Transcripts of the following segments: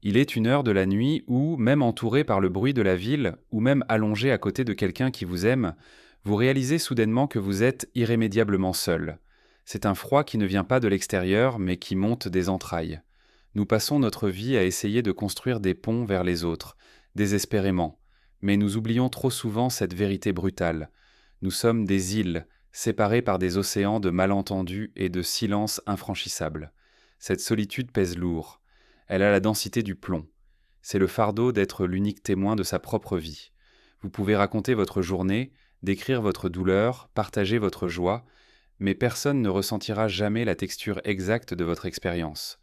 Il est 1 heure de la nuit où, même entouré par le bruit de la ville, ou même allongé à côté de quelqu'un qui vous aime, vous réalisez soudainement que vous êtes irrémédiablement seul. C'est un froid qui ne vient pas de l'extérieur, mais qui monte des entrailles. Nous passons notre vie à essayer de construire des ponts vers les autres, désespérément, mais nous oublions trop souvent cette vérité brutale. Nous sommes des îles, séparées par des océans de malentendus et de silences infranchissables. Cette solitude pèse lourd. Elle a la densité du plomb. C'est le fardeau d'être l'unique témoin de sa propre vie. Vous pouvez raconter votre journée, décrire votre douleur, partager votre joie, mais personne ne ressentira jamais la texture exacte de votre expérience.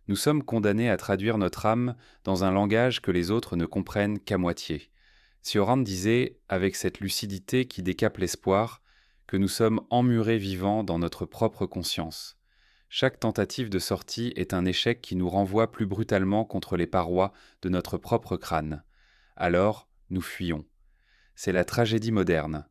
Nous sommes condamnés à traduire notre âme dans un langage que les autres ne comprennent qu'à moitié. Cioran disait, avec cette lucidité qui décape l'espoir, que nous sommes emmurés vivants dans notre propre conscience. Chaque tentative de sortie est un échec qui nous renvoie plus brutalement contre les parois de notre propre crâne. Alors, nous fuyons. C'est la tragédie moderne.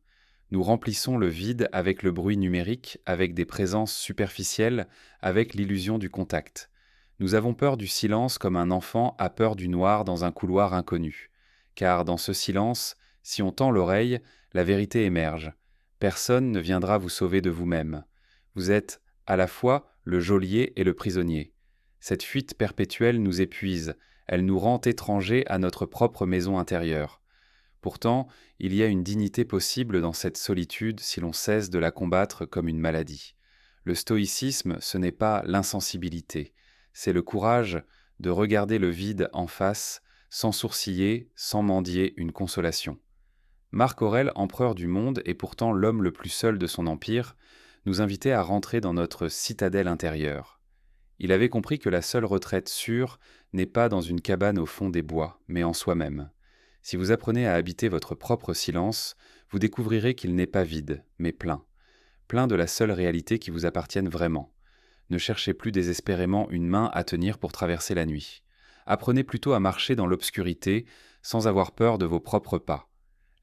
Nous remplissons le vide avec le bruit numérique, avec des présences superficielles, avec l'illusion du contact. Nous avons peur du silence comme un enfant a peur du noir dans un couloir inconnu. Car dans ce silence, si on tend l'oreille, la vérité émerge. Personne ne viendra vous sauver de vous-même. Vous êtes à la fois le geôlier et le prisonnier. Cette fuite perpétuelle nous épuise, elle nous rend étrangers à notre propre maison intérieure. Pourtant, il y a une dignité possible dans cette solitude si l'on cesse de la combattre comme une maladie. Le stoïcisme, ce n'est pas l'insensibilité, c'est le courage de regarder le vide en face, sans sourciller, sans mendier une consolation. Marc Aurèle, empereur du monde et pourtant l'homme le plus seul de son empire, nous invitait à rentrer dans notre citadelle intérieure. Il avait compris que la seule retraite sûre n'est pas dans une cabane au fond des bois, mais en soi-même. Si vous apprenez à habiter votre propre silence, vous découvrirez qu'il n'est pas vide, mais plein. Plein de la seule réalité qui vous appartienne vraiment. Ne cherchez plus désespérément une main à tenir pour traverser la nuit. Apprenez plutôt à marcher dans l'obscurité sans avoir peur de vos propres pas.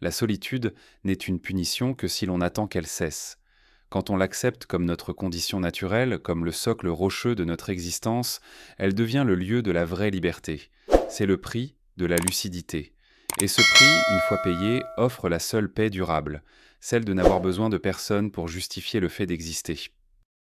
La solitude n'est une punition que si l'on attend qu'elle cesse. Quand on l'accepte comme notre condition naturelle, comme le socle rocheux de notre existence, elle devient le lieu de la vraie liberté. C'est le prix de la lucidité. Et ce prix, une fois payé, offre la seule paix durable, celle de n'avoir besoin de personne pour justifier le fait d'exister.